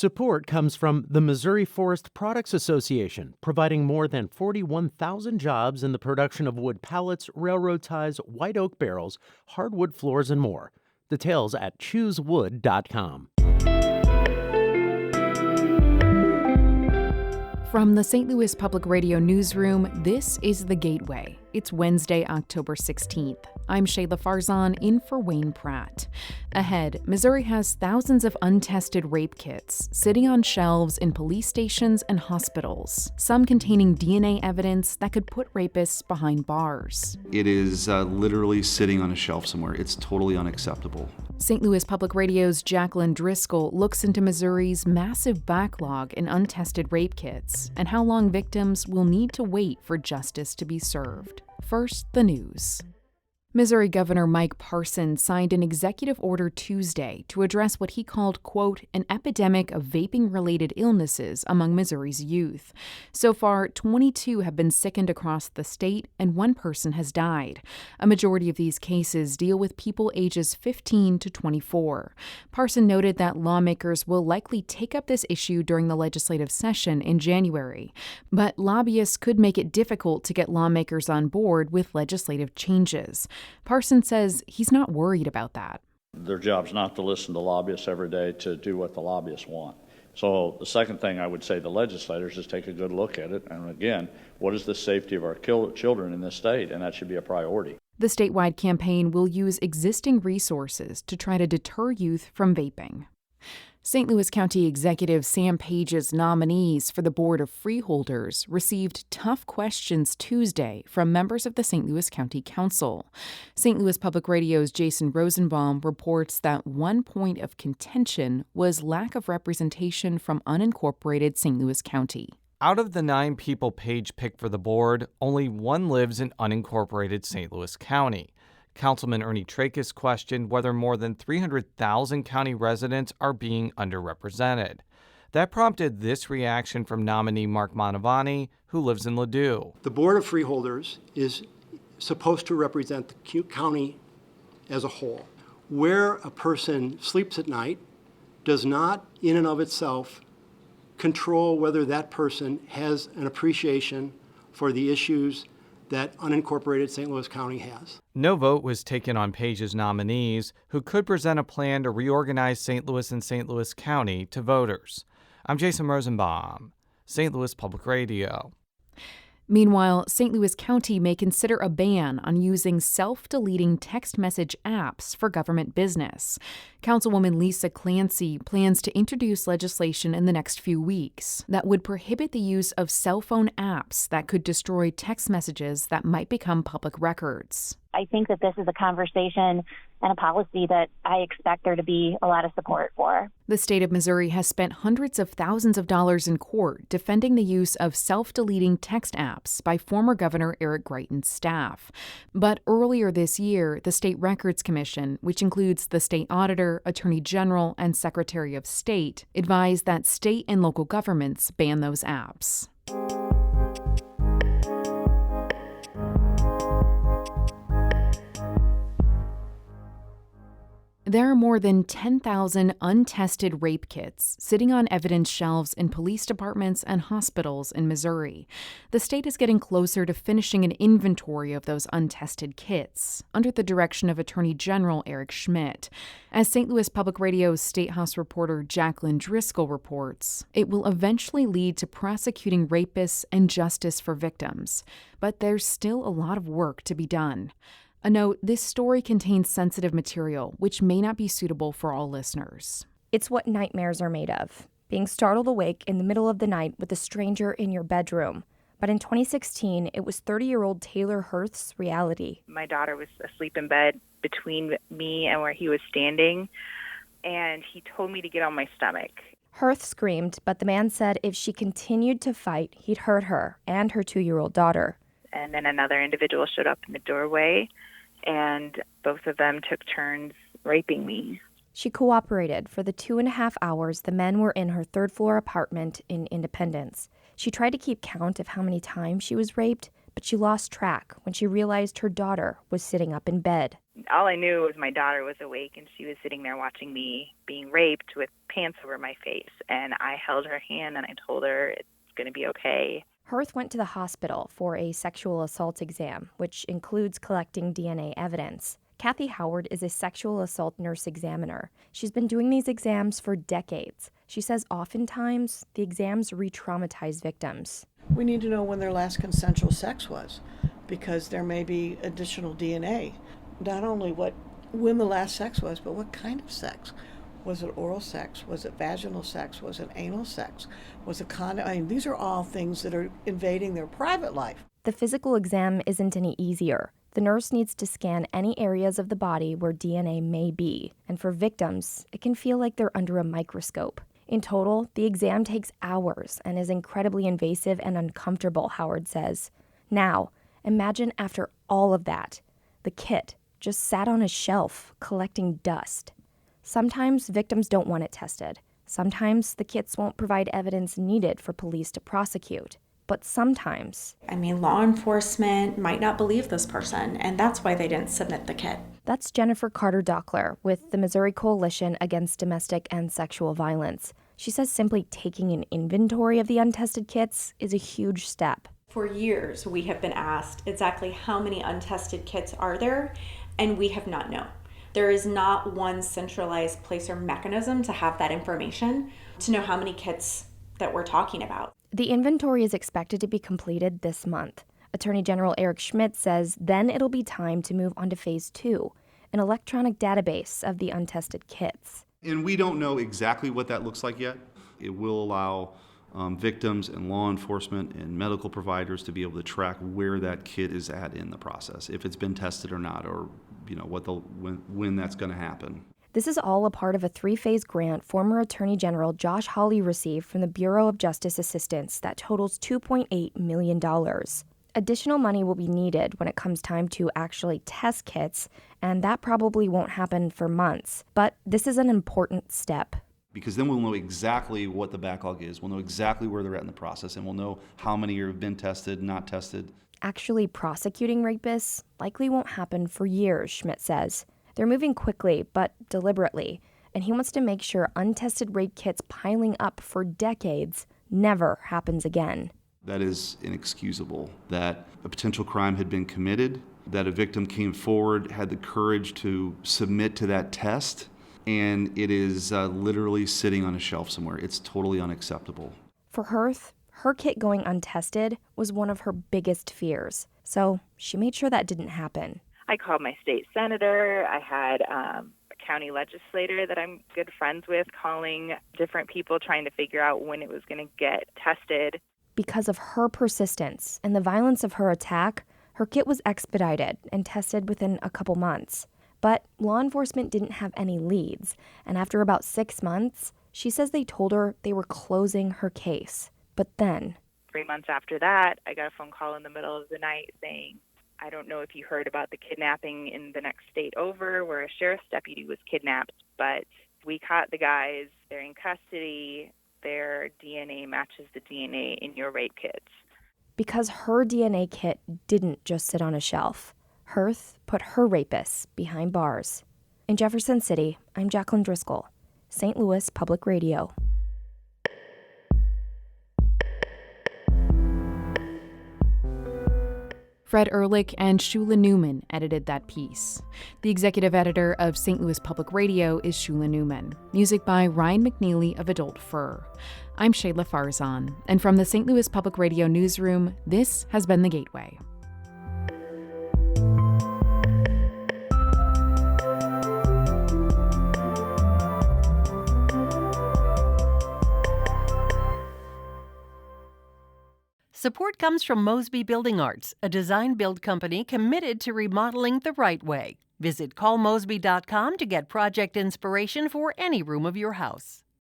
Support comes from the Missouri Forest Products Association, providing more than 41,000 jobs in the production of wood pallets, railroad ties, white oak barrels, hardwood floors, and more. Details at choosewood.com. From the St. Louis Public Radio newsroom, this is The Gateway. It's Wednesday, October 16th. I'm Shayla Farzan, in for Wayne Pratt. Ahead, Missouri has thousands of untested rape kits sitting on shelves in police stations and hospitals, some containing DNA evidence that could put rapists behind bars. It is literally sitting on a shelf somewhere. It's totally unacceptable. St. Louis Public Radio's Jacqueline Driscoll looks into Missouri's massive backlog in untested rape kits and how long victims will need to wait for justice to be served. First, the news. Missouri Governor Mike Parson signed an executive order Tuesday to address what he called, quote, an epidemic of vaping-related illnesses among Missouri's youth. So far, 22 have been sickened across the state, and one person has died. A majority of these cases deal with people ages 15 to 24. Parson noted that lawmakers will likely take up this issue during the legislative session in January, but lobbyists could make it difficult to get lawmakers on board with legislative changes. Parson says he's not worried about that. Their job's not to listen to lobbyists every day to do what the lobbyists want. So the second thing I would say to legislators is take a good look at it. And again, what is the safety of our children in this state? And that should be a priority. The statewide campaign will use existing resources to try to deter youth from vaping. St. Louis County Executive Sam Page's nominees for the Board of Freeholders received tough questions Tuesday from members of the St. Louis County Council. St. Louis Public Radio's Jason Rosenbaum reports that one point of contention was lack of representation from unincorporated St. Louis County. Out of the 9 people Page picked for the board, only one lives in unincorporated St. Louis County. Councilman Ernie Trachis questioned whether more than 300,000 county residents are being underrepresented. That prompted this reaction from nominee Mark Mantovani, who lives in Ladue. The Board of Freeholders is supposed to represent the county as a whole. Where a person sleeps at night does not, in and of itself, control whether that person has an appreciation for the issues that unincorporated St. Louis County has. No vote was taken on Page's nominees, who could present a plan to reorganize St. Louis and St. Louis County to voters. I'm Jason Rosenbaum, St. Louis Public Radio. Meanwhile, St. Louis County may consider a ban on using self-deleting text message apps for government business. Councilwoman Lisa Clancy plans to introduce legislation in the next few weeks that would prohibit the use of cell phone apps that could destroy text messages that might become public records. I think that this is a conversation and a policy that I expect there to be a lot of support for. The state of Missouri has spent hundreds of thousands of dollars in court defending the use of self-deleting text apps by former Governor Eric Greitens' staff. But earlier this year, the State Records Commission, which includes the state auditor, attorney general, and secretary of state, advised that state and local governments ban those apps. There are more than 10,000 untested rape kits sitting on evidence shelves in police departments and hospitals in Missouri. The state is getting closer to finishing an inventory of those untested kits, under the direction of Attorney General Eric Schmidt. As St. Louis Public Radio's State House reporter Jacqueline Driscoll reports, it will eventually lead to prosecuting rapists and justice for victims. But there's still a lot of work to be done. A note, this story contains sensitive material, which may not be suitable for all listeners. It's what nightmares are made of. Being startled awake in the middle of the night with a stranger in your bedroom. But in 2016, it was 30-year-old Taylor Hurth's reality. My daughter was asleep in bed between me and where he was standing, and he told me to get on my stomach. Hurth screamed, but the man said if she continued to fight, he'd hurt her and her 2-year-old daughter. And then another individual showed up in the doorway, and both of them took turns raping me. She cooperated for the 2.5 hours the men were in her third-floor apartment in Independence. She tried to keep count of how many times she was raped, but she lost track when she realized her daughter was sitting up in bed. All I knew was my daughter was awake and she was sitting there watching me being raped with pants over my face. And I held her hand and I told her it's going to be okay. Hirth went to the hospital for a sexual assault exam, which includes collecting DNA evidence. Kathy Howard is a sexual assault nurse examiner. She's been doing these exams for decades. She says oftentimes the exams re-traumatize victims. We need to know when their last consensual sex was, because there may be additional DNA. Not only when the last sex was, but what kind of sex. Was it oral sex? Was it vaginal sex? Was it anal sex? Was it condom? I mean, these are all things that are invading their private life. The physical exam isn't any easier. The nurse needs to scan any areas of the body where DNA may be, and for victims, it can feel like they're under a microscope. In total, the exam takes hours and is incredibly invasive and uncomfortable, Howard says. Now, imagine after all of that, the kit just sat on a shelf collecting dust. Sometimes victims don't want it tested. Sometimes the kits won't provide evidence needed for police to prosecute. But sometimes, law enforcement might not believe this person, and that's why they didn't submit the kit. That's Jennifer Carter-Dockler with the Missouri Coalition Against Domestic and Sexual Violence. She says simply taking an inventory of the untested kits is a huge step. For years, we have been asked exactly how many untested kits are there, and we have not known. There is not one centralized place or mechanism to have that information to know how many kits that we're talking about. The inventory is expected to be completed this month. Attorney General Eric Schmidt says then it'll be time to move on to Phase 2, an electronic database of the untested kits. And we don't know exactly what that looks like yet. It will allow victims and law enforcement and medical providers to be able to track where that kit is at in the process, if it's been tested or not, or when that's going to happen. This is all a part of a 3-phase grant former Attorney General Josh Hawley received from the Bureau of Justice Assistance that totals $2.8 million. Additional money will be needed when it comes time to actually test kits, and that probably won't happen for months. But this is an important step. Because then we'll know exactly what the backlog is. We'll know exactly where they're at in the process, and we'll know how many have been tested, not tested. Actually prosecuting rapists likely won't happen for years, Schmidt says. They're moving quickly, but deliberately, and he wants to make sure untested rape kits piling up for decades never happens again. That is inexcusable, that a potential crime had been committed, that a victim came forward, had the courage to submit to that test, and it is literally sitting on a shelf somewhere. It's totally unacceptable. For Hirth, her kit going untested was one of her biggest fears, so she made sure that didn't happen. I called my state senator. I had a county legislator that I'm good friends with calling different people trying to figure out when it was going to get tested. Because of her persistence and the violence of her attack, her kit was expedited and tested within a couple months. But law enforcement didn't have any leads, and after about 6 months, she says they told her they were closing her case. But then, 3 months after that, I got a phone call in the middle of the night saying, I don't know if you heard about the kidnapping in the next state over where a sheriff's deputy was kidnapped, but we caught the guys. They're in custody. Their DNA matches the DNA in your rape kits. Because her DNA kit didn't just sit on a shelf, Hirth put her rapists behind bars. In Jefferson City, I'm Jacqueline Driscoll, St. Louis Public Radio. Fred Ehrlich and Shula Newman edited that piece. The executive editor of St. Louis Public Radio is Shula Newman. Music by Ryan McNeely of Adult Fur. I'm Shayla Farzan, and from the St. Louis Public Radio newsroom, this has been The Gateway. Support comes from Mosby Building Arts, a design-build company committed to remodeling the right way. Visit callmosby.com to get project inspiration for any room of your house.